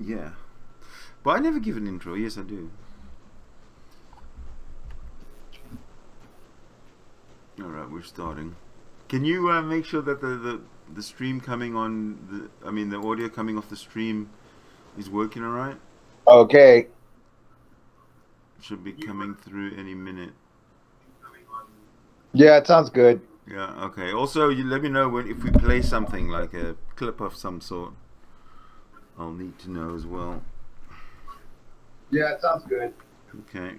Yeah. But I never give an intro. Yes, I do. Alright, we're starting. Can you make sure that the stream coming on, the audio coming off the stream is working alright? Okay. Should be coming through any minute. Yeah, it sounds good. Yeah, okay. Also, you let me know if we play something like a clip of some sort. I'll need to know as well. Yeah, it sounds good. Okay,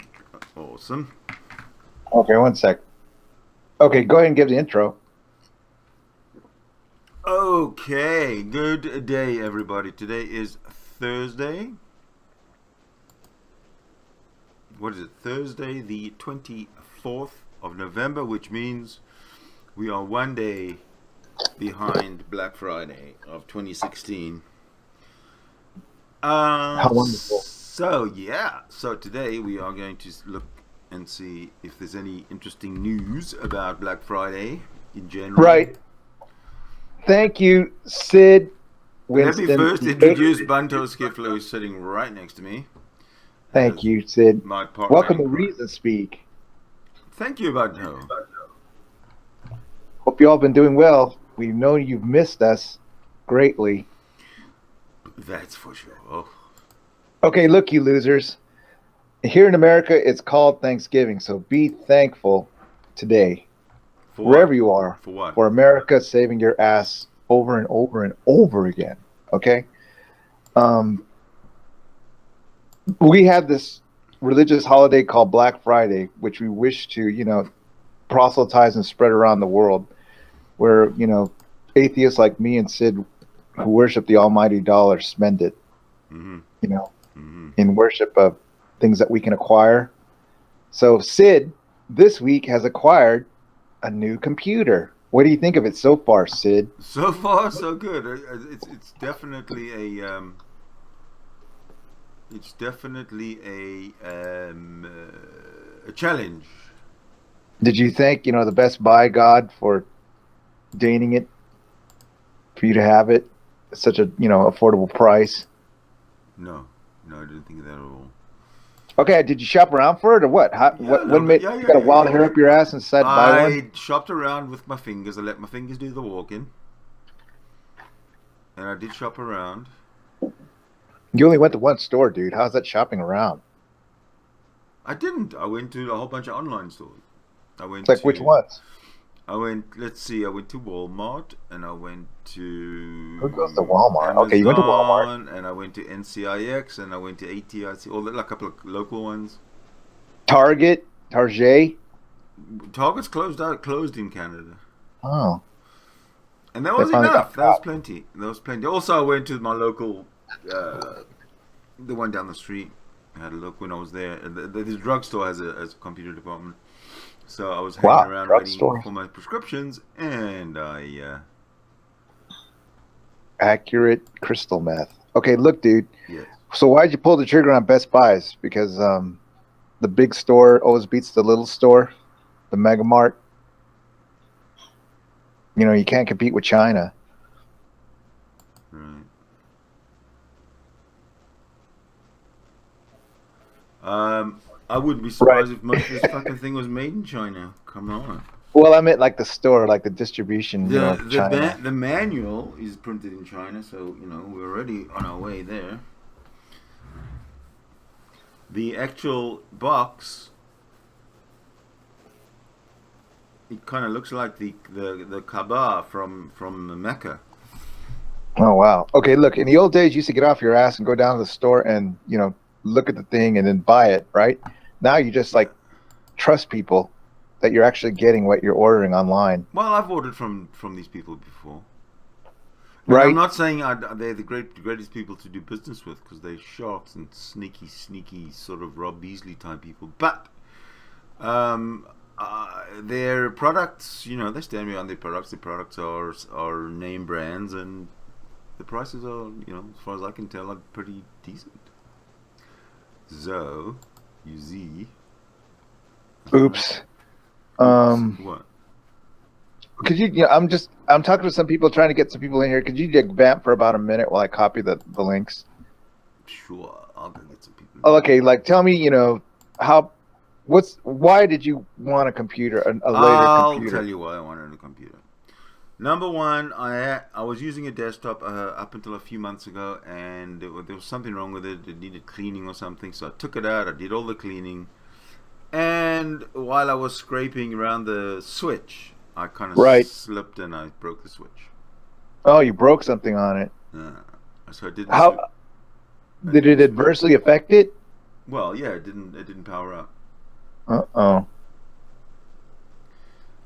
awesome. Okay, one sec. Okay, go ahead and give the intro. Okay, good day, everybody. Today is Thursday. What is it? Thursday, the 24th of November, which means we are one day behind Black Friday of 2016. How wonderful. So today we are going to look and see if there's any interesting news about Black Friday in general. Right. Thank you, Sid. Winston. Let me first introduce Banto Skiffler, who's sitting right next to me. Thank you, Sid. My partner. Welcome to Reason Speak. Thank you, Banto. Hope you all been doing well. We know you've missed us greatly. That's for sure. Okay, look, you losers. Here in America, it's called Thanksgiving, so be thankful today. For wherever what? you are. For what? For America saving your ass over and over and over again. Okay? We have this religious holiday called Black Friday, which we wish to, proselytize and spread around the world, where, atheists like me and Sid who worship the almighty dollar spend it, in worship of things that we can acquire. So Sid, this week, has acquired a new computer. What do you think of it so far, Sid? So far, so good. It's definitely a challenge. Did you thank the Best Buy God for deigning it for you to have it at such a affordable price? No, I didn't think of that at all. Okay, did you shop around for it or what? What made you got a wild hair up your ass and said buy one? I shopped around with my fingers. I let my fingers do the walking, and I did shop around. You only went to one store, dude. How's that shopping around? I didn't. I went to a whole bunch of online stores. Which ones? I went to Walmart, and I went to... Who goes to Walmart? Amazon, okay, you went to Walmart. And I went to NCIX, and I went to ATIC, a couple of local ones. Target? Target's closed in Canada. Oh. And that was enough. That was plenty. Also, I went to my local, the one down the street. I had a look when I was there. This drugstore has a computer department. So I was hanging around waiting for my prescriptions, and Accurate crystal meth. Okay, look, dude. Yes. So why'd you pull the trigger on Best Buys? Because the big store always beats the little store, the Mega Mart. You can't compete with China. Right. I wouldn't be surprised if most of this fucking thing was made in China. Come on. Well, I meant like the store, like the distribution. China. The manual is printed in China, so we're already on our way there. The actual box, it kind of looks like the Kaaba from Mecca. Oh wow. Okay, look. In the old days, you used to get off your ass and go down to the store and look at the thing and then buy it, right? Now you just trust people that you're actually getting what you're ordering online. Well, I've ordered from these people before. Right. I'm not saying they're the greatest people to do business with, because they're sharks and sneaky sort of Rob Beasley type people. But their products, they stand behind their products. Their products are name brands, and the prices are, as far as I can tell, are pretty decent. So, you see. Oops. What? Could you? I'm talking to some people, trying to get some people in here. Could you vamp for about a minute while I copy the links? Sure, I'll go get some people. Oh, okay, like tell me, why did you want a computer, a later I'll computer? tell you why I wanted a computer. Number one, I was using a desktop up until a few months ago, and there was something wrong with it. It needed cleaning or something, so I took it out. I did all the cleaning, and while I was scraping around the switch, I kind of slipped and I broke the switch. Oh, you broke something on it. So I didn't. How did it adversely affect it? Well, yeah, it didn't power up. Uh-oh.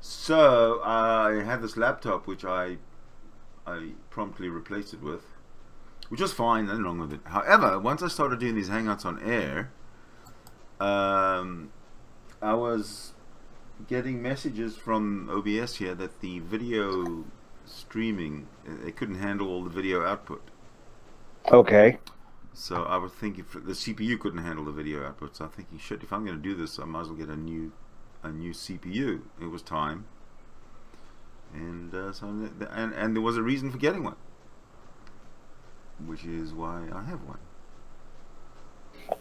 So I had this laptop, which I promptly replaced it with, which was fine, nothing wrong with it. However, once I started doing these hangouts on air, I was getting messages from OBS here that the video streaming, it couldn't handle all the video output. Okay. So I was thinking the CPU couldn't handle the video output. So I'm thinking, shit, if I'm going to do this, I might as well get a new CPU. It was time, and and there was a reason for getting one, which is why I have one.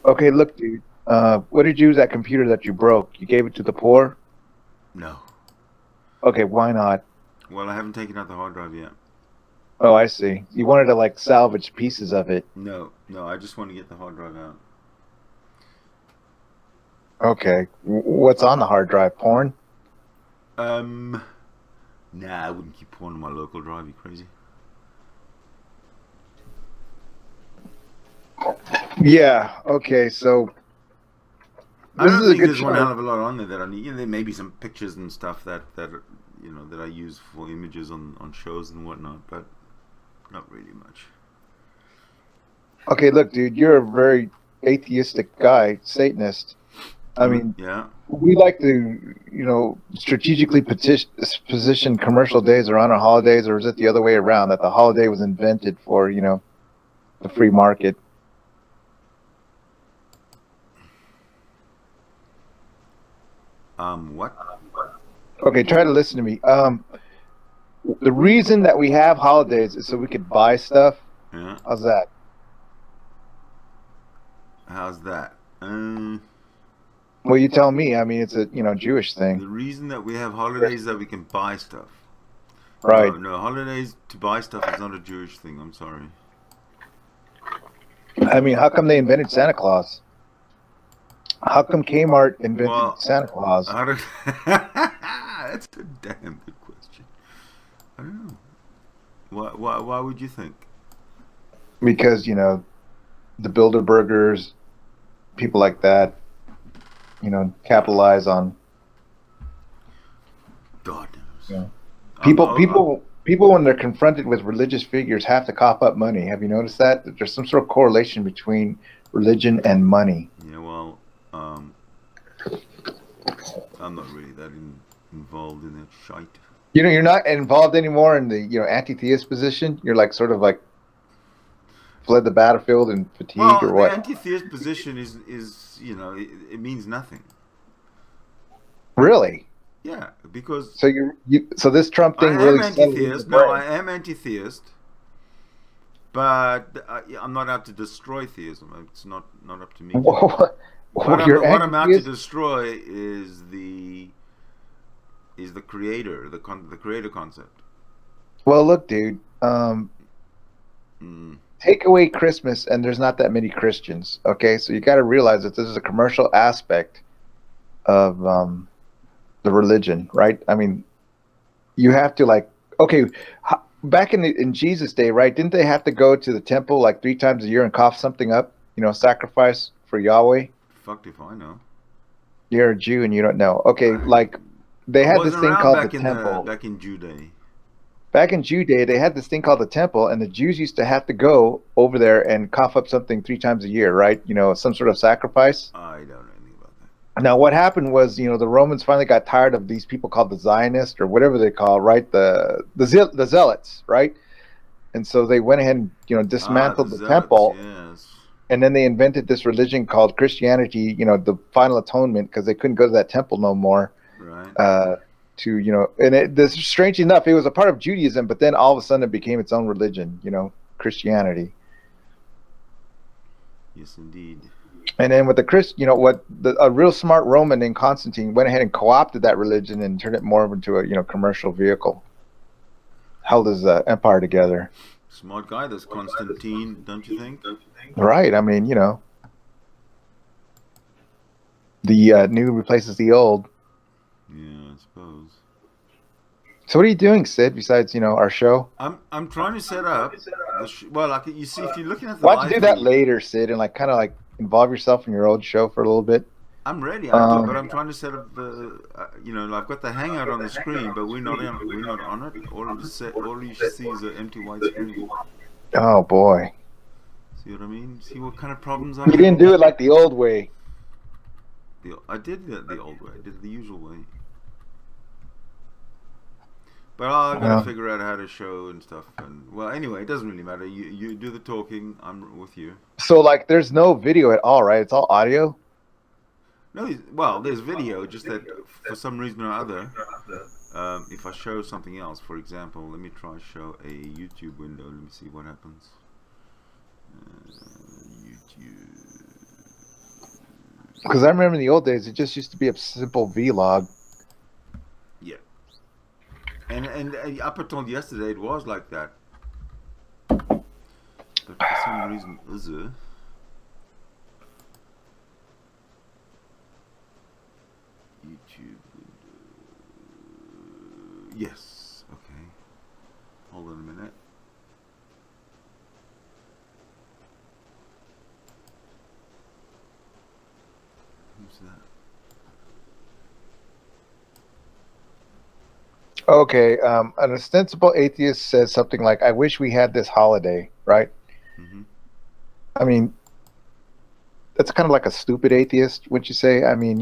Okay, look, dude. What did you use that computer that you broke? You gave it to the poor? No. Okay, why not? Well, I haven't taken out the hard drive yet. Oh, I see. You wanted to like salvage pieces of it. No, I just want to get the hard drive out. Okay. What's on the hard drive? Porn? Nah, I wouldn't keep porn on my local drive. You crazy? Yeah. Okay. So I don't think there's one hell of a lot on there that I need. There may be some pictures and stuff that I use for images on shows and whatnot, but not really much. Okay, look, dude, you're a very atheistic guy, Satanist. I mean, yeah. We like to, strategically position commercial days around our holidays, or is it the other way around, that the holiday was invented for, the free market? What? Okay, try to listen to me. The reason that we have holidays is so we could buy stuff. Yeah. How's that? How's that? Well, you tell me. I mean, it's a Jewish thing. The reason that we have holidays is that we can buy stuff. Right. No, holidays to buy stuff is not a Jewish thing. I'm sorry. I mean, how come they invented Santa Claus? How come Kmart invented Santa Claus? That's a damn good question. I don't know. Why would you think? Because, the Bilderbergers, people like that, capitalize on. God knows. People, when they're confronted with religious figures, have to cough up money. Have you noticed that? That there's some sort of correlation between religion and money. Yeah, well, I'm not really that involved in that shite. You're not involved anymore in the anti-theist position. You're like sort of like fled the battlefield in fatigue, or what? The anti-theist position is it means nothing. Really? Yeah, because so this Trump thing really. I am anti-theist. No, I am anti-theist, but I'm not out to destroy theism. It's not up to me. What I'm out to destroy is the creator, the creator concept. Well, look, dude. Take away Christmas, and there's not that many Christians. Okay, so you got to realize that this is a commercial aspect of the religion, right? I mean, you have to back in Jesus' day, right? Didn't they have to go to the temple like 3 times a year and cough something up? Sacrifice for Yahweh. Fucked if I know. You're a Jew and you don't know. Okay, they had this thing called the temple. Back in Jew day. Back in Jew day, they had this thing called the temple, and the Jews used to have to go over there and cough up something 3 times a year, right? Some sort of sacrifice. I don't know anything about that. Now, what happened was, the Romans finally got tired of these people called the Zionists, or whatever they call, right? The Zealots, right? And so they went ahead and, dismantled the temple. Yes. And then they invented this religion called Christianity, the final atonement, because they couldn't go to that temple no more. Right. Strangely enough, it was a part of Judaism, but then all of a sudden it became its own religion, Christianity. Yes, indeed. And then with the a real smart Roman named Constantine went ahead and co-opted that religion and turned it more into a commercial vehicle. Held his empire together. Smart guy, this Constantine, don't you think? Right. I mean, the new replaces the old. Yeah, I suppose. So what are you doing, Sid? Besides, our show? I'm trying to set up. Well, like you see, if you're looking at the Why don't you do that later, Sid, and kind of involve yourself in your old show for a little bit? I'm ready, but I'm trying to set up the. I've got the Hangout on the screen, but we're not on it. All you see is an empty white screen. Oh boy. See what I mean? See what kind of problems You didn't do it like the old way. I did the old way. I did it the usual way. But I've got to figure out how to show and stuff. And well, anyway, it doesn't really matter. You do the talking. I'm with you. So there's no video at all, right? It's all audio. No, well, there's video. Just that for some reason or other, if I show something else, for example, let me try show a YouTube window. Let me see what happens. YouTube. Because I remember in the old days, it just used to be a simple vlog. Yeah. And up until yesterday, it was like that. But for some reason, YouTube window. Yes. Okay. Hold on a minute. Who's that? Okay, an ostensible atheist says something like, "I wish we had this holiday," right? Mm-hmm. I mean, that's kind of like a stupid atheist, wouldn't you say? I mean,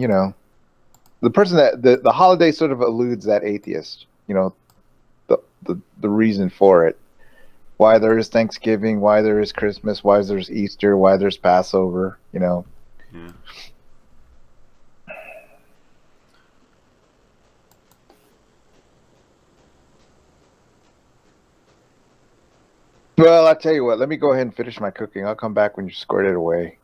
the person that the holiday sort of eludes that atheist, the reason for it, why there is Thanksgiving, why there is Christmas, why there's Easter, why there's Passover, Yeah. Well, I'll tell you what, let me go ahead and finish my cooking. I'll come back when you squirt it away.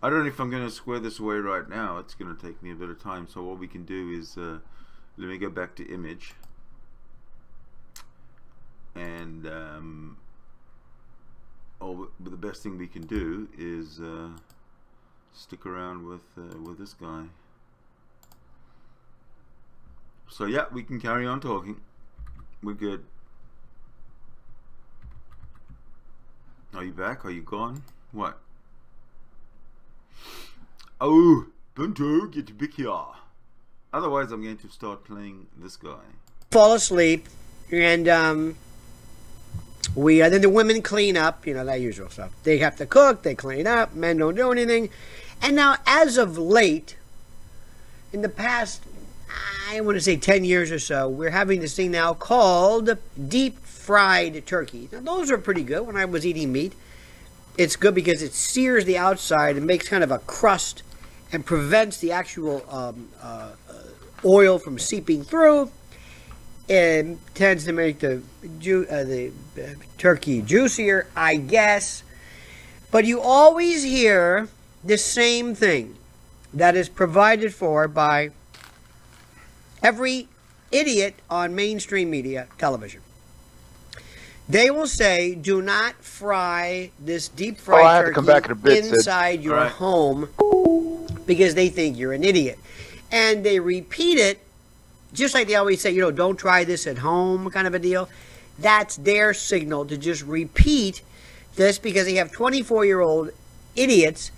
I don't know if I'm going to square this away right now. It's going to take me a bit of time. So what we can do is, let me go back to image. And the best thing we can do is stick around with this guy. So yeah, we can carry on talking. We're good. Are you back? Are you gone? What? Oh, Bunto, get back here. Otherwise, I'm going to start playing this guy. Fall asleep, and then the women clean up, that usual stuff. They have to cook, they clean up, men don't do anything. And now, as of late, in the past, I want to say 10 years or so, we're having this thing now called deep fried turkey. Now, those are pretty good. When I was eating meat, it's good because it sears the outside and makes kind of a crust and prevents the actual oil from seeping through. It tends to make the turkey juicier, I guess. But you always hear the same thing that is provided for by every idiot on mainstream media television. They will say, do not fry this deep fried turkey inside your home because they think you're an idiot. And they repeat it just like they always say, don't try this at home kind of a deal. That's their signal to just repeat this because they have 24-year-old idiots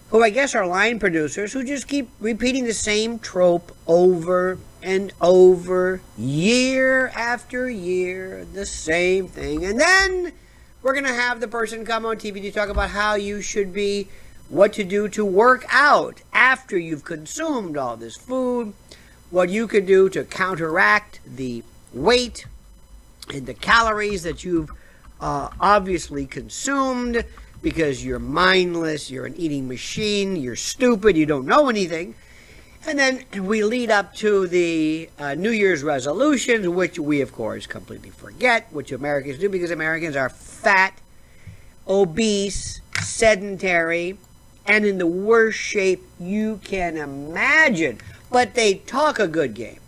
who I guess are line producers who just keep repeating the same trope over and over, year after year, the same thing. And then we're going to have the person come on TV to talk about how you should be, what to do to work out after you've consumed all this food, what you could do to counteract the weight and the calories that you've obviously consumed because you're mindless, you're an eating machine, you're stupid, you don't know anything. And then we lead up to the New Year's resolutions, which we, of course, completely forget, which Americans do because Americans are fat, obese, sedentary, and in the worst shape you can imagine. But they talk a good game.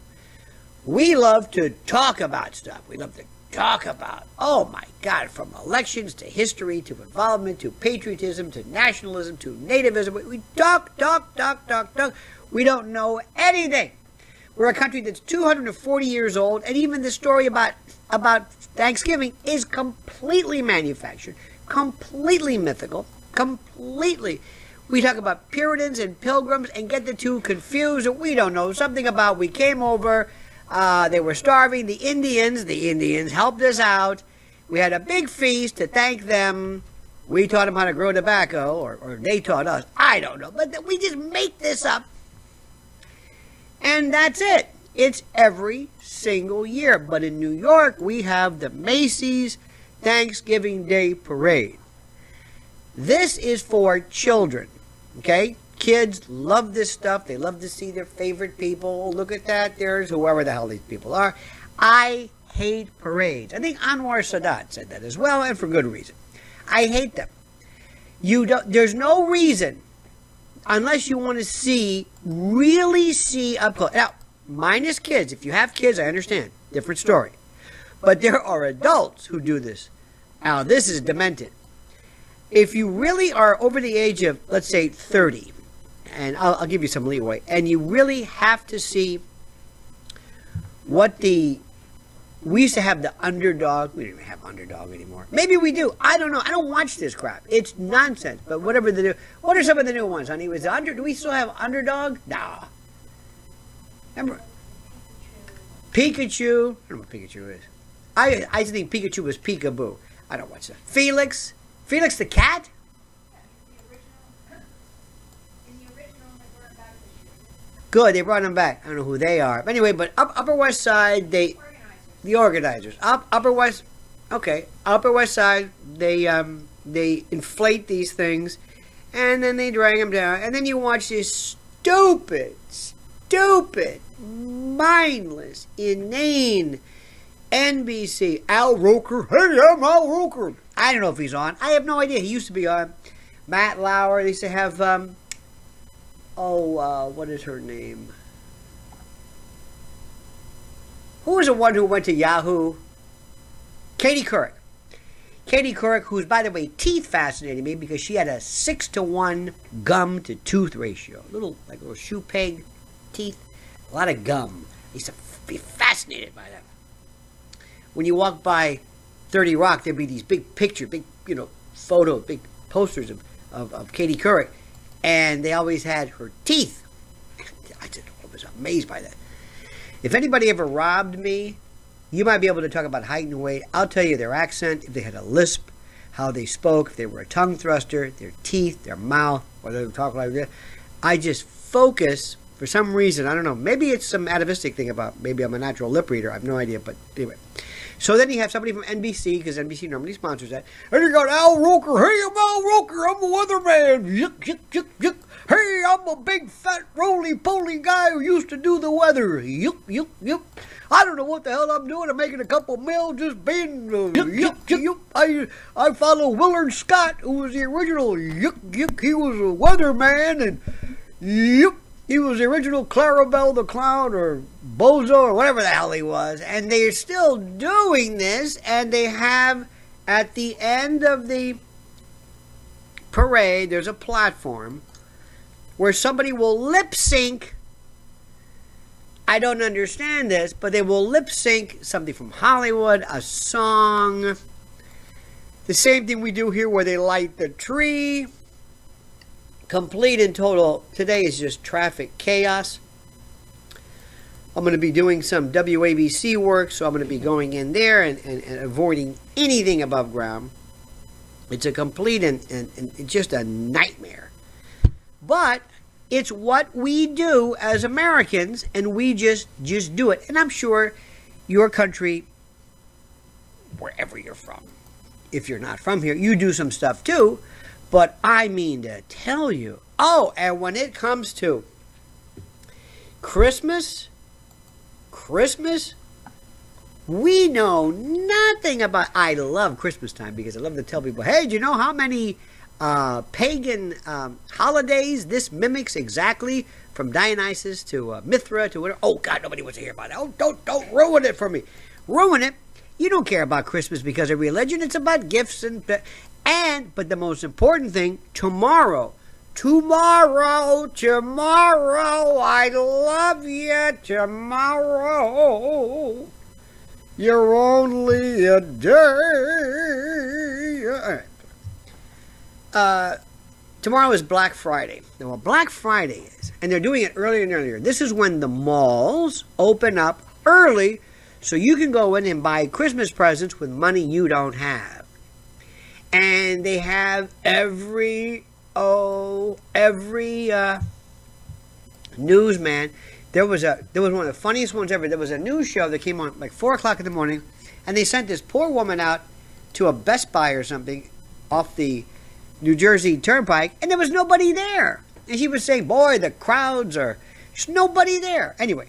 We love to talk about stuff. We love to talk about, oh my God, from elections to history to involvement to patriotism to nationalism to nativism. We talk. We don't know anything. We're a country that's 240 years old, and even the story about Thanksgiving is completely manufactured, completely mythical, completely. We talk about Puritans and Pilgrims and get the two confused. We don't know something about we came over, they were starving. The Indians helped us out. We had a big feast to thank them. We taught them how to grow tobacco, or they taught us. I don't know, but we just make this up. And that's it. It's every single year. But in New York, we have the Macy's Thanksgiving Day Parade. This is for children, okay? Kids love this stuff. They love to see their favorite people. Look at that. There's whoever the hell these people are. I hate parades. I think Anwar Sadat said that as well, and for good reason. I hate them. There's no reason, unless you want to really see up close. Now, minus kids. If you have kids, I understand. Different story. But there are adults who do this. Now, this is demented. If you really are over the age of, let's say, 30, and I'll give you some leeway, and you really have to see we used to have the Underdog. We don't even have Underdog anymore. Maybe we do. I don't know. I don't watch this crap. It's nonsense. But whatever they do. What are some of the new ones, honey? Do we still have Underdog? Nah. Remember? Pikachu. I don't know what Pikachu is. I think Pikachu was Peekaboo. I don't watch that. Felix the cat? Good, they brought him back. I don't know who they are. But anyway, but Upper West Side, the organizers. Upper West Side, they inflate these things, and then they drag them down, and then you watch this stupid, mindless, inane NBC. Al Roker. Hey, I'm Al Roker. I don't know if he's on. I have no idea. He used to be on. Matt Lauer. They used to have, what is her name? Who was the one who went to Yahoo? Katie Couric. Katie Couric, who's, by the way, teeth fascinated me because she had a 6-to-1 gum to tooth ratio. Little shoe peg teeth. A lot of gum. I used to be fascinated by that. When you walk by 30 Rock, there'd be these big picture, big posters of Katie Couric. And they always had her teeth. I was amazed by that. If anybody ever robbed me, you might be able to talk about height and weight. I'll tell you their accent, if they had a lisp, how they spoke, if they were a tongue thruster, their teeth, their mouth, whether they talk like that. I just focus, for some reason, I don't know, maybe it's some atavistic thing about, maybe I'm a natural lip reader, I have no idea, but anyway. So then you have somebody from NBC, because NBC normally sponsors that. And you got Al Roker. Hey, I'm Al Roker. I'm a weatherman. Yuck. Hey, I'm a big, fat, roly-poly guy who used to do the weather. Yuck. I don't know what the hell I'm doing. I'm making a couple mil just being yuck. I follow Willard Scott, who was the original yuck. He was a weatherman, and yuck. He was the original Clarabelle the Clown, or Bozo, or whatever the hell he was. And they're still doing this, and they have, at the end of the parade, there's a platform where somebody will lip sync. I don't understand this, but they will lip sync something from Hollywood, a song. The same thing we do here where they light the tree. Complete and total. Today is just traffic chaos. I'm going to be doing some WABC work, so I'm going to be going in there and avoiding anything above ground. It's a complete and just a nightmare. But it's what we do as Americans, and we just do it. And I'm sure your country, wherever you're from, if you're not from here, you do some stuff too. But I mean to tell you, and when it comes to Christmas, we know nothing about. I love Christmas time because I love to tell people, hey, do you know how many pagan holidays. This mimics exactly from Dionysus to Mithra to whatever. Oh God, nobody wants to hear about it. Oh, don't ruin it for me. Ruin it. You don't care about Christmas because of religion. It's about gifts but the most important thing, tomorrow, I love you, tomorrow, you're only a day. All right. Tomorrow is Black Friday. Now, what Black Friday is, and they're doing it earlier and earlier, this is when the malls open up early so you can go in and buy Christmas presents with money you don't have. And they have every newsman. There was one of the funniest ones ever. There was a news show that came on like 4 o'clock in the morning, and they sent this poor woman out to a Best Buy or something off the New Jersey Turnpike, and there was nobody there. And she was saying, boy, the crowds are... There's nobody there. Anyway,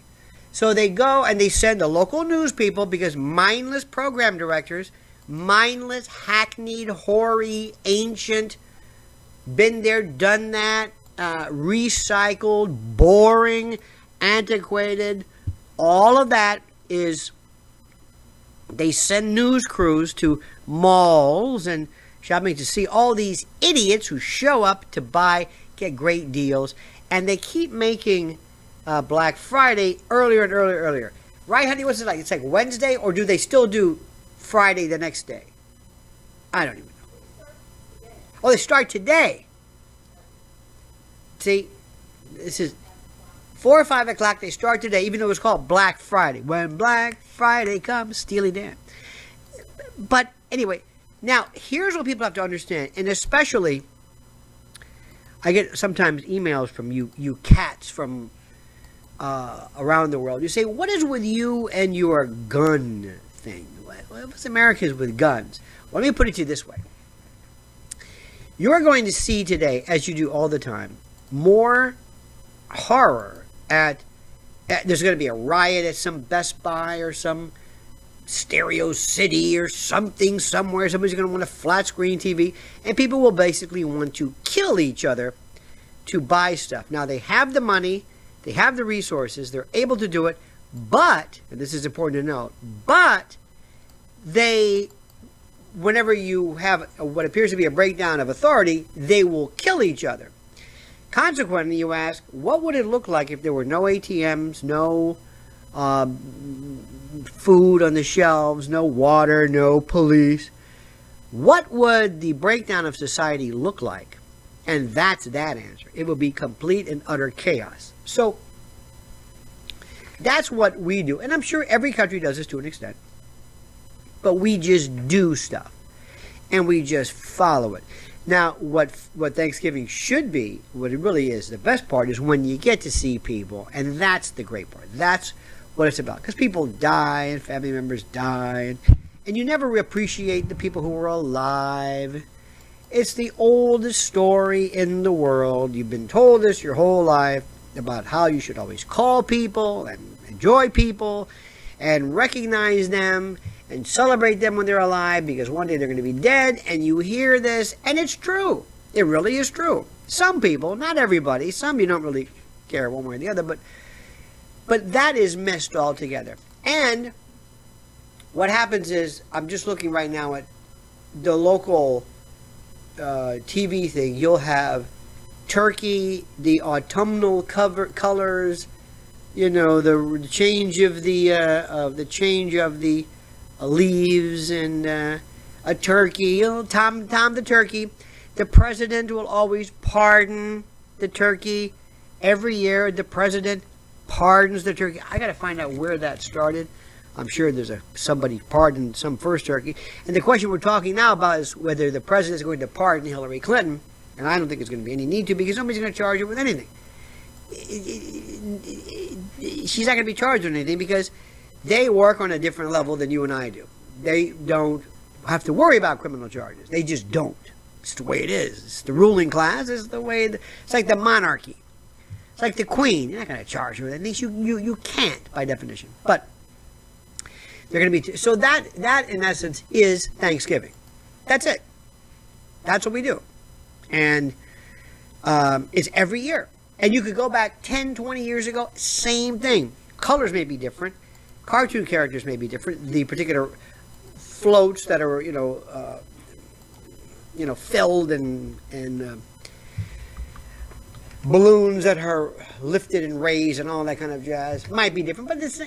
so they go and they send the local news people, because mindless program directors, mindless, hackneyed, hoary, ancient, been there, done that, recycled, boring, antiquated, all of that is... They send news crews to malls and shopping to see all these idiots who show up to buy, get great deals, and they keep making Black Friday earlier and earlier. Right, honey? What's it like? It's like Wednesday, or do they still do Friday the next day? I don't even know. Oh, they start today. See, this is 4 or 5 o'clock. They start today, even though it's called Black Friday. When Black Friday comes, Steely Dan. But anyway, now here's what people have to understand, and especially, I get sometimes emails from you cats from around the world. You say, what is with you and your gun thing? What's Americans with guns? Well, let me put it to you this way. You're going to see today, as you do all the time, more horror at there's going to be a riot at some Best Buy or some Stereo City or something somewhere. Somebody's going to want a flat screen TV, and people will basically want to kill each other to buy stuff. Now, they have the money, they have the resources, they're able to do it, but, and this is important to note, but they, whenever you have what appears to be a breakdown of authority, they will kill each other. Consequently, you ask, what would it look like if there were no ATMs, no food on the shelves, no water, no police? What would the breakdown of society look like? And that's that answer. It would be complete and utter chaos. So that's what we do. And I'm sure every country does this to an extent. But we just do stuff. And we just follow it. Now, what Thanksgiving should be, what it really is, the best part is when you get to see people. And that's the great part. That's what it's about. Because people die and family members die. And you never appreciate the people who are alive. It's the oldest story in the world. You've been told this your whole life about how you should always call people and enjoy people and recognize them and celebrate them when they're alive, because one day they're going to be dead. And you hear this, and it's true. It really is true. Some people, not everybody, some you don't really care one way or the other, but that is missed altogether. And what happens is, I'm just looking right now at the local TV thing. You'll have turkey, the autumnal colors, you know, the change of the leaves, and a turkey, you know, Tom the turkey. The president will always pardon the turkey. Every year, the president pardons the turkey. I got to find out where that started. I'm sure there's somebody pardoned some first turkey. And the question we're talking now about is whether the president is going to pardon Hillary Clinton. And I don't think there's going to be any need to, because nobody's going to charge her with anything. She's not going to be charged with anything because they work on a different level than you and I do. They don't have to worry about criminal charges. They just don't. It's the way it is. It's the ruling class. It's the way. It's like the monarchy. It's like the queen. You're not going to charge her with anything. You can't, by definition. But they're going to be. So that in essence is Thanksgiving. That's it. That's what we do. And it's every year. And you could go back 10, 20 years ago, same thing. Colors may be different. Cartoon characters may be different. The particular floats that are, filled and balloons that are lifted and raised and all that kind of jazz might be different, but it's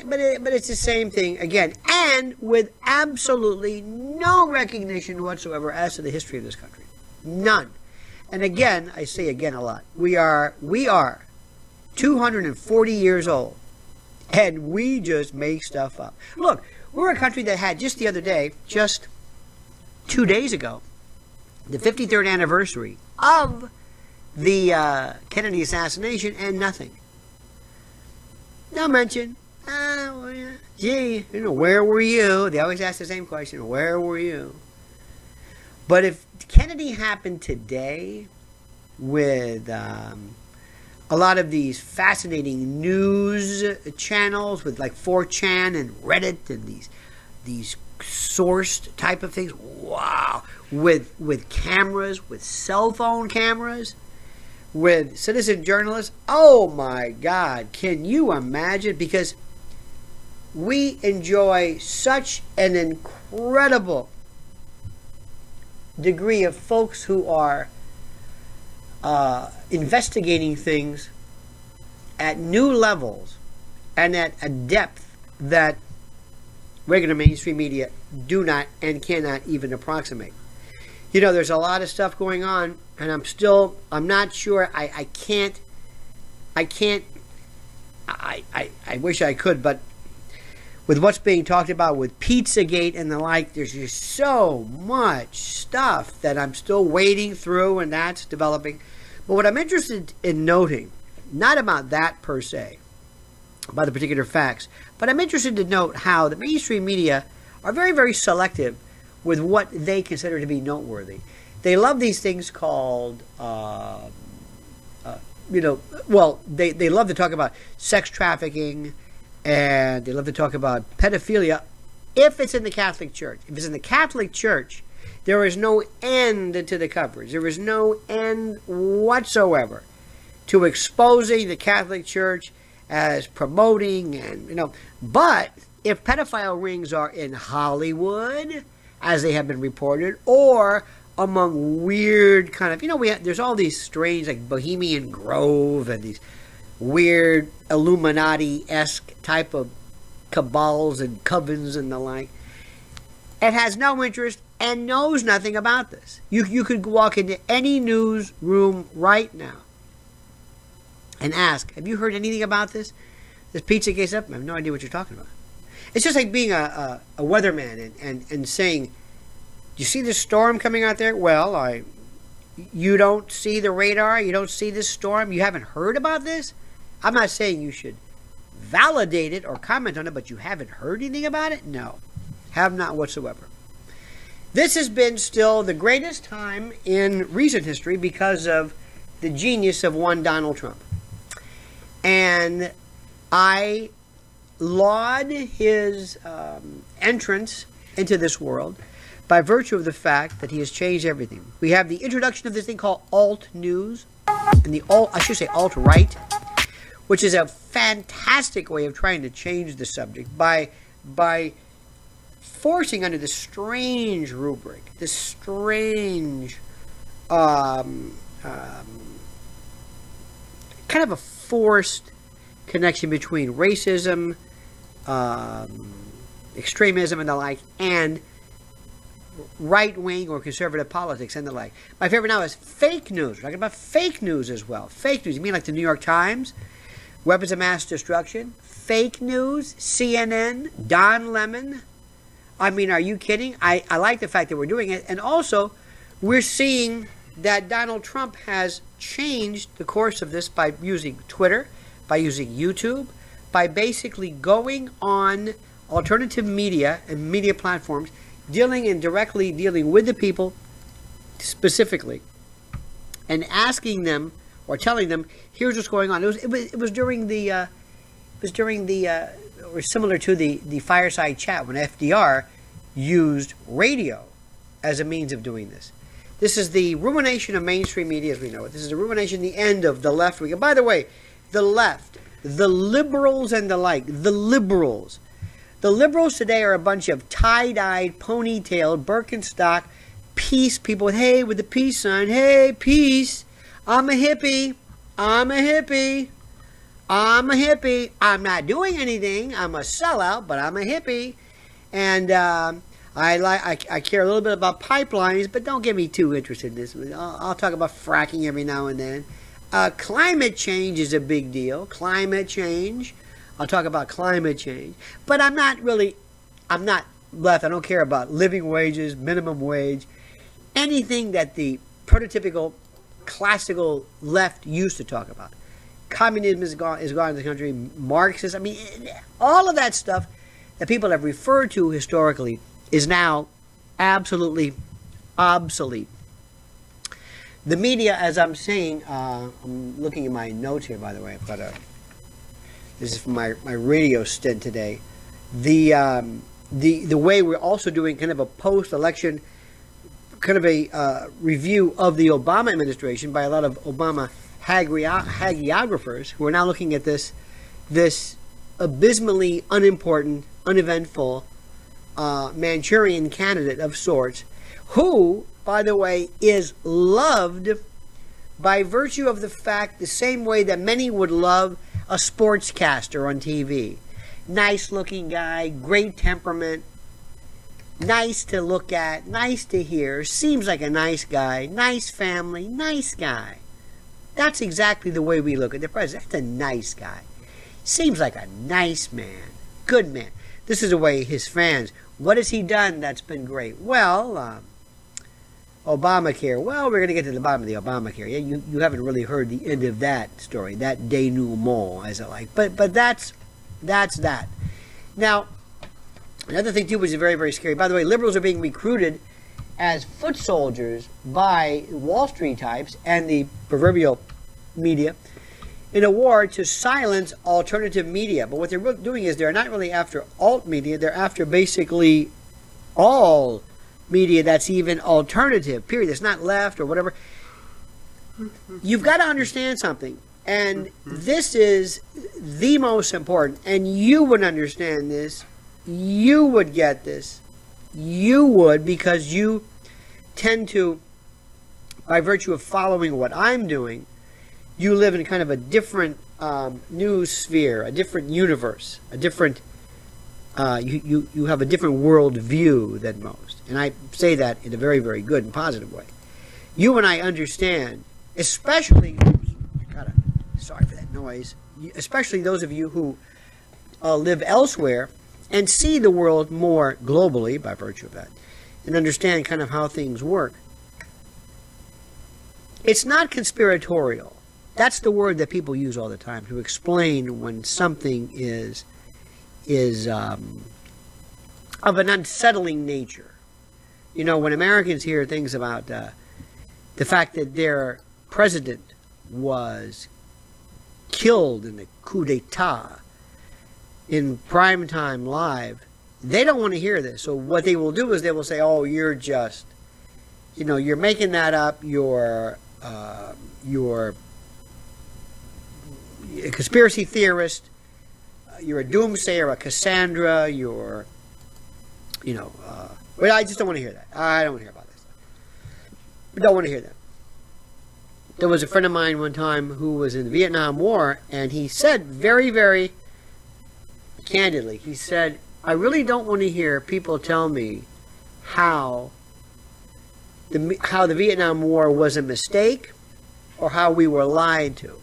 the same thing again, and with absolutely no recognition whatsoever as to the history of this country. None. And again, I say again a lot. We are 240 years old, and we just make stuff up. Look, we're a country that had just the other day, just 2 days ago, the 53rd anniversary of the Kennedy assassination, and nothing. No mention. Gee, where were you? They always ask the same question, where were you? But if Kennedy happened today with a lot of these fascinating news channels with like 4chan and Reddit and these sourced type of things, wow, with cameras, with cell phone cameras, with citizen journalists, oh my God, can you imagine? Because we enjoy such an incredible degree of folks who are investigating things at new levels and at a depth that regular mainstream media do not and cannot even approximate. There's a lot of stuff going on, and I'm not sure, I wish I could, but with what's being talked about with Pizzagate and the like, there's just so much stuff that I'm still wading through, and that's developing. But what I'm interested in noting, not about that per se, about the particular facts, but I'm interested to note how the mainstream media are very, very selective with what they consider to be noteworthy. They love these things called, they love to talk about sex trafficking, and they love to talk about pedophilia if it's in the Catholic Church. If it's in the Catholic Church, there is no end to the coverage. There is no end whatsoever to exposing the Catholic Church as promoting and, but if pedophile rings are in Hollywood, as they have been reported, or among weird kind of, there's all these strange, like Bohemian Grove and these weird Illuminati-esque type of cabals and covens and the like. It has no interest and knows nothing about this. You could walk into any newsroom right now and ask, have you heard anything about this? This pizza case up? I have no idea what you're talking about. It's just like being a weatherman and saying, do you see this storm coming out there? Well, you don't see the radar, you don't see this storm, you haven't heard about this? I'm not saying you should validate it or comment on it, but you haven't heard anything about it? No, have not whatsoever. This has been still the greatest time in recent history because of the genius of one Donald Trump. And I laud his entrance into this world by virtue of the fact that he has changed everything. We have the introduction of this thing called alt news, and alt-right, which is a fantastic way of trying to change the subject by forcing under this strange rubric, this strange kind of a forced connection between racism, extremism and the like, and right-wing or conservative politics and the like. My favorite now is fake news. We're talking about fake news as well. Fake news. You mean like the New York Times? Weapons of mass destruction? Fake news? CNN? Don Lemon? I mean, are you kidding? I like the fact that we're doing it. And also, we're seeing that Donald Trump has changed the course of this by using Twitter, by using YouTube, by basically going on alternative media and media platforms, directly dealing with the people specifically, and asking them or telling them, here's what's going on. It was during the or similar to the fireside chat when FDR used radio as a means of doing this. This is the ruination of mainstream media as we know it. This is the ruination, the end of the left. By the way, the left, the liberals and the like, the liberals. The liberals today are a bunch of tie-dyed, ponytailed, Birkenstock, peace people. Hey, with the peace sign. Hey, peace. I'm a hippie. I'm a hippie. I'm a hippie. I'm not doing anything. I'm a sellout, but I'm a hippie. And I care a little bit about pipelines, but don't get me too interested in this. I'll talk about fracking every now and then. Climate change is a big deal. Climate change. I'll talk about climate change. But I'm not left. I don't care about living wages, minimum wage, anything that the prototypical classical left used to talk about. Communism is gone in the country. Marxism. I mean, all of that stuff that people have referred to historically is now absolutely obsolete. The media, as I'm saying, I'm looking at my notes here, by the way. This is from my radio stint today. The way we're also doing kind of a post-election, kind of a review of the Obama administration by a lot of Obama hagiographers who are now looking at this abysmally unimportant, uneventful Manchurian candidate of sorts, who, by the way, is loved by virtue of the fact the same way that many would love a sportscaster on TV. Nice looking guy, great temperament, nice to look at, nice to hear, seems like a nice guy, nice family, nice guy. That's exactly the way we look at the president. That's a nice guy. Seems like a nice man, good man. This is the way his fans, what has he done that's been great? Well, Obamacare. Well, we're going to get to the bottom of the Obamacare. Yeah, you haven't really heard the end of that story, that denouement, as I like. But that's that. Now, another thing, too, which is very, very scary. By the way, liberals are being recruited as foot soldiers by Wall Street types and the proverbial media in a war to silence alternative media. But what they're doing is they're not really after alt media. They're after basically all media that's even alternative, period. It's not left or whatever. You've got to understand something. And this is the most important. And you would understand this. You would get this. You would, because you tend to, by virtue of following what I'm doing, you live in kind of a different news sphere, a different universe, a different, you have a different world view than most. And I say that in a very, very good and positive way. You and I understand, especially, sorry for that noise, especially those of you who live elsewhere and see the world more globally by virtue of that, and understand kind of how things work. It's not conspiratorial. That's the word that people use all the time to explain when something is of an unsettling nature. You know, when Americans hear things about the fact that their president was killed in the coup d'etat in primetime live, they don't want to hear this. So what they will do is they will say, oh, you're just, you're making that up, you're a conspiracy theorist, you're a doomsayer, a Cassandra, but I just don't want to hear that. I don't want to hear about this. I don't want to hear that. There was a friend of mine one time who was in the Vietnam War, and he said very, very candidly, he said, I really don't want to hear people tell me how the Vietnam War was a mistake or how we were lied to.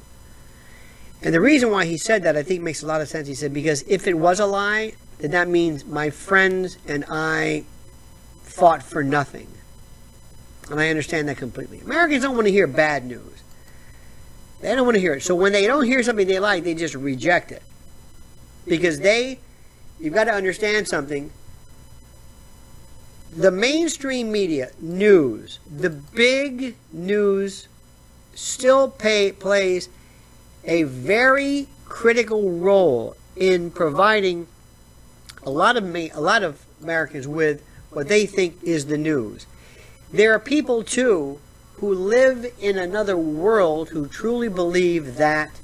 And the reason why he said that, I think, makes a lot of sense. He said, because if it was a lie, then that means my friends and I fought for nothing. And I understand that completely. Americans don't want to hear bad news. They don't want to hear it. So when they don't hear something they like, they just reject it. Because you've got to understand something. The mainstream media, news, the big news still plays a very critical role in providing a lot of Americans with what they think is the news. there are people, too, who live in another world who truly believe that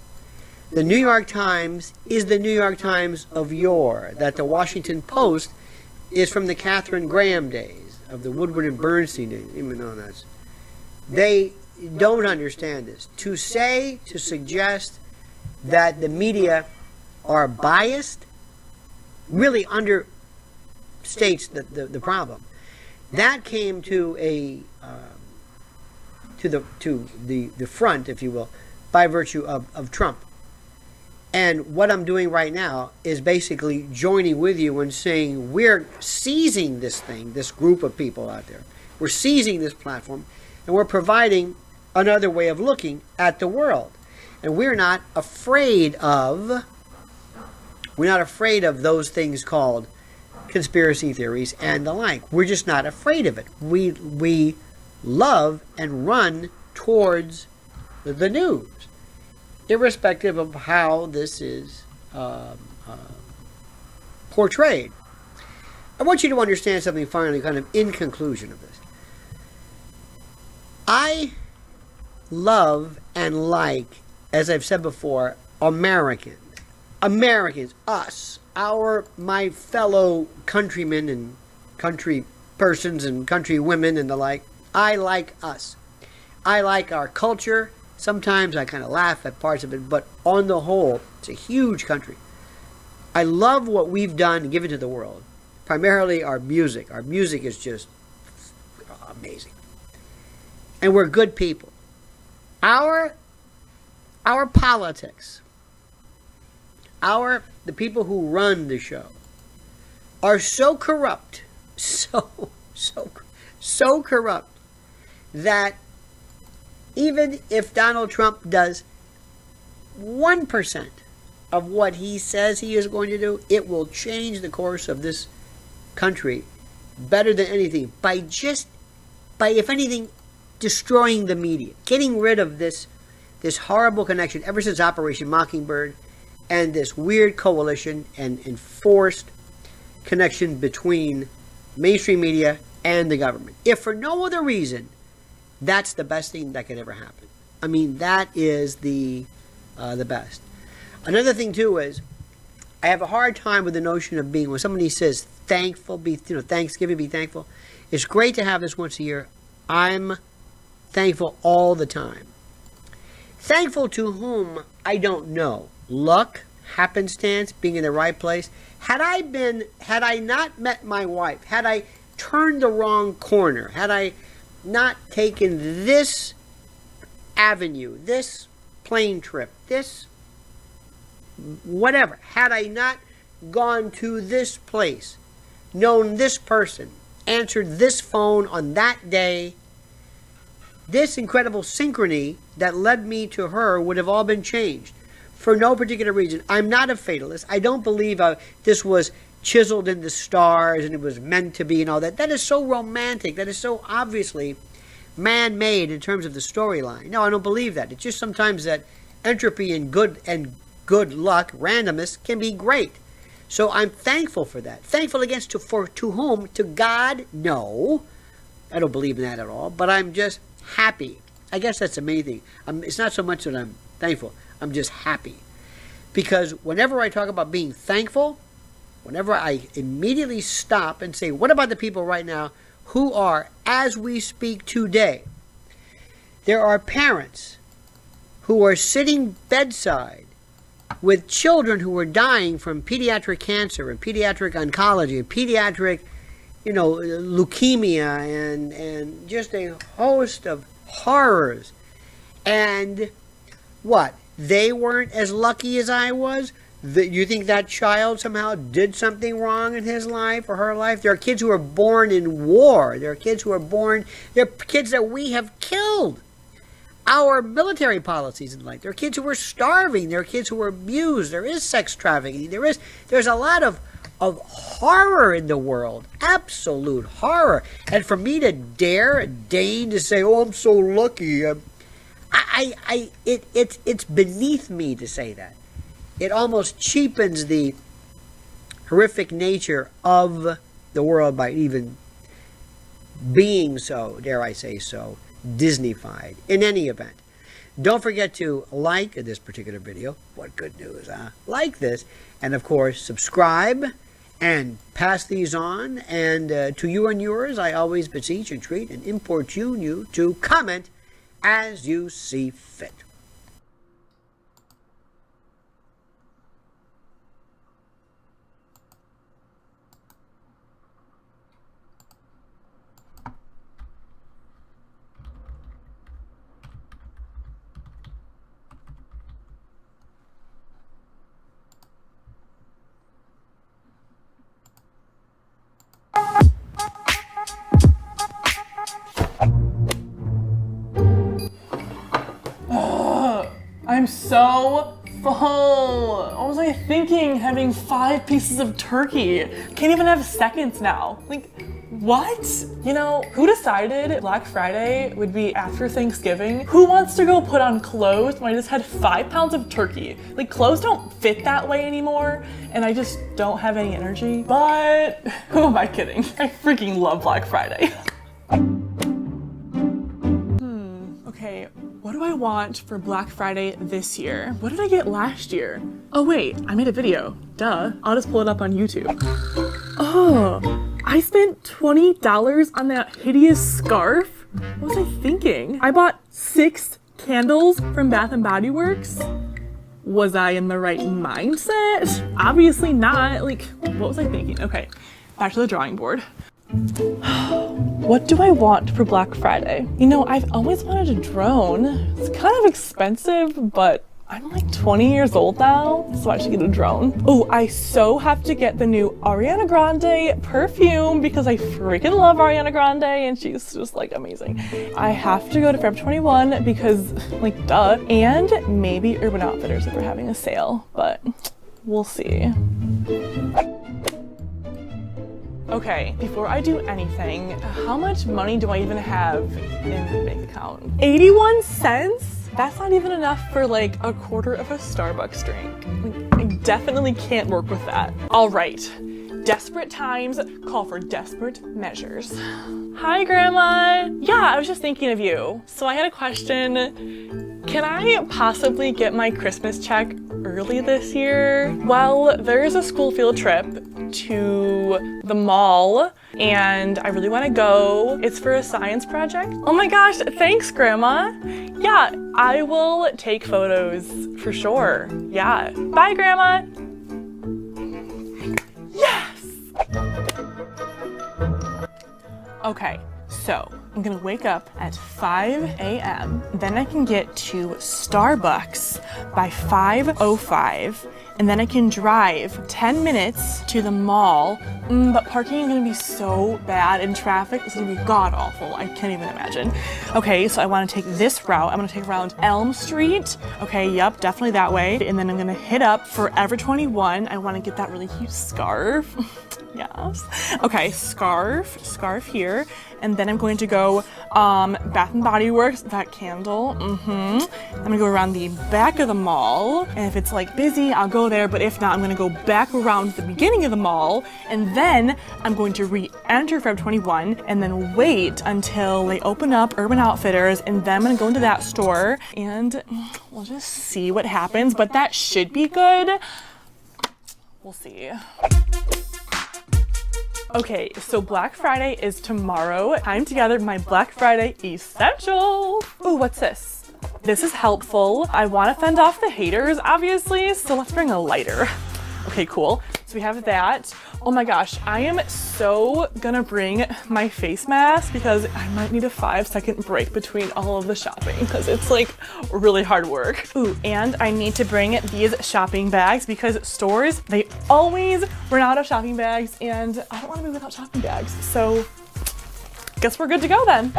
the New York Times is the New York Times of yore, that the Washington Post is from the Katharine Graham days, of the Woodward and Bernstein days, even though that's... They don't understand this. To suggest that the media are biased really understates the problem. That came to the front, if you will, by virtue of Trump. And what I'm doing right now is basically joining with you and saying we're seizing this thing, this group of people out there. We're seizing this platform, and we're providing another way of looking at the world. And we're not afraid of those things called conspiracy theories and the like. We're just not afraid of it. We love and run towards the news, irrespective of how this is portrayed. I want you to understand something finally, kind of in conclusion of this. I love and like, as I've said before, Americans, us, my fellow countrymen and country persons and country women and the like. I like us. I like our culture. Sometimes I kind of laugh at parts of it, but on the whole, it's a huge country. I love what we've done and given to the world. Primarily our music. Our music is just amazing. And we're good people. Our politics, the people who run the show, are so corrupt, so corrupt, that even if Donald Trump does 1% of what he says he is going to do, it will change the course of this country better than anything by, if anything, destroying the media, getting rid of this horrible connection ever since Operation Mockingbird, and this weird coalition and enforced connection between mainstream media and the government. If for no other reason, that's the best thing that could ever happen. I mean, that is the best. Another thing too is, I have a hard time with the notion of being, when somebody says thankful, Thanksgiving, be thankful. It's great to have this once a year. I'm thankful all the time. Thankful to whom, I don't know. Luck, happenstance, being in the right place. Had I not met my wife, had I turned the wrong corner, had I not taken this avenue, this plane trip, this whatever, had I not gone to this place, known this person, answered this phone on that day, this incredible synchrony that led me to her would have all been changed for no particular reason. I'm not a fatalist. I don't believe this was chiseled in the stars and it was meant to be and all that. That is so romantic. That is so obviously man-made in terms of the storyline. No, I don't believe that. It's just sometimes that entropy and good luck, randomness, can be great. So I'm thankful for that. Thankful to whom? To God? No. I don't believe in that at all. But I'm just happy. I guess that's the main thing. It's not so much that I'm thankful. I'm just happy. Because whenever I talk about being thankful, whenever I immediately stop and say, what about the people right now who are, as we speak today, there are parents who are sitting bedside with children who are dying from pediatric cancer and pediatric oncology and pediatric, leukemia and just a host of horrors. And what? They weren't as lucky as I was? You think that child somehow did something wrong in his life or her life? There are kids who are born in war. There are kids who are born... There are kids that we have killed. Our military policies and like. There are kids who are starving. There are kids who are abused. There is sex trafficking. There's a lot of horror in the world. Absolute horror. And for me to deign to say, oh, I'm so lucky. It's beneath me to say that. It almost cheapens the horrific nature of the world by even being so, dare I say so, Disney-fied. In any event, don't forget to like this particular video. What good news, huh? Like this. And of course, subscribe and pass these on. And to you and yours, I always beseech, entreat, and importune you to comment as you see fit. I'm so full. What was I thinking having 5 pieces of turkey? Can't even have seconds now. Like, what? You know, who decided Black Friday would be after Thanksgiving? Who wants to go put on clothes when I just had 5 pounds of turkey? Like, clothes don't fit that way anymore, and I just don't have any energy. But who am I kidding? I freaking love Black Friday. Okay, what do I want for Black Friday this year? What did I get last year? Oh wait, I made a video. Duh. I'll just pull it up on YouTube. Oh, I spent $20 on that hideous scarf? What was I thinking? I bought 6 candles from Bath & Body Works? Was I in the right mindset? Obviously not. Like, what was I thinking? Okay, back to the drawing board. What do I want for Black Friday? You know, I've always wanted a drone. It's kind of expensive, but I'm like 20 years old now, so I should get a drone. Oh, I so have to get the new Ariana Grande perfume because I freaking love Ariana Grande and she's just like amazing. I have to go to Forever 21 because like duh. And maybe Urban Outfitters if they're having a sale, but we'll see. Okay, before I do anything, how much money do I even have in the bank account? 81 cents? That's not even enough for like a quarter of a Starbucks drink. Like, I definitely can't work with that. All right, desperate times call for desperate measures. Hi, Grandma. Yeah, I was just thinking of you. So I had a question. Can I possibly get my Christmas check early this year? Well, there's a school field trip to the mall and I really want to go. It's for a science project. Oh my gosh, thanks, Grandma. Yeah, I will take photos for sure. Yeah. Bye, Grandma. Yes! Okay, so I'm gonna wake up at 5 a.m. Then I can get to Starbucks by 5:05. And then I can drive 10 minutes to the mall. But parking is gonna be so bad and traffic is gonna be god awful. I can't even imagine. Okay, so I wanna take this route. I'm gonna take around Elm Street. Okay, yep, definitely that way. And then I'm gonna hit up Forever 21. I wanna get that really cute scarf. Yes. Okay, scarf here. And then I'm going to go Bath & Body Works, that candle. I'm gonna go around the back of the mall. And if it's like busy, I'll go there. But if not, I'm gonna go back around the beginning of the mall. And then I'm going to re-enter Forever 21 and then wait until they open up Urban Outfitters. And then I'm gonna go into that store and we'll just see what happens. But that should be good. We'll see. Okay, so Black Friday is tomorrow. Time to gather my Black Friday essentials. Ooh, what's this? This is helpful. I want to fend off the haters, obviously, so let's bring a lighter. Okay, cool. So we have that. Oh my gosh, I am so gonna bring my face mask because I might need a 5-second break between all of the shopping because it's like really hard work. Ooh, and I need to bring these shopping bags because stores, they always run out of shopping bags and I don't wanna be without shopping bags. So guess we're good to go then.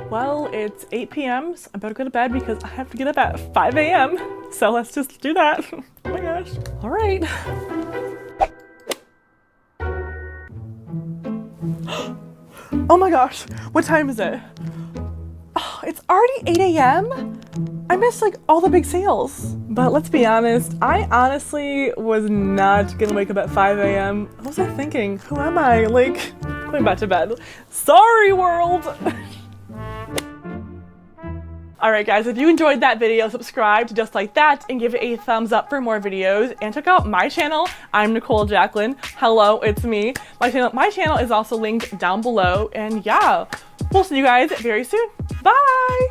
Well, it's 8 p.m. So I better go to bed because I have to get up at 5 a.m. So let's just do that. Oh my gosh. All right. Oh my gosh. What time is it? Oh, it's already 8 a.m.? I missed like all the big sales. But let's be honest, I honestly was not gonna wake up at 5 a.m. What was I thinking? Who am I? Like, going back to bed. Sorry, world! Alright guys, if you enjoyed that video, subscribe to Just Like That and give it a thumbs up for more videos. And check out my channel. I'm Nicole Jacqueline. Hello, it's me. My channel is also linked down below. And yeah, we'll see you guys very soon. Bye!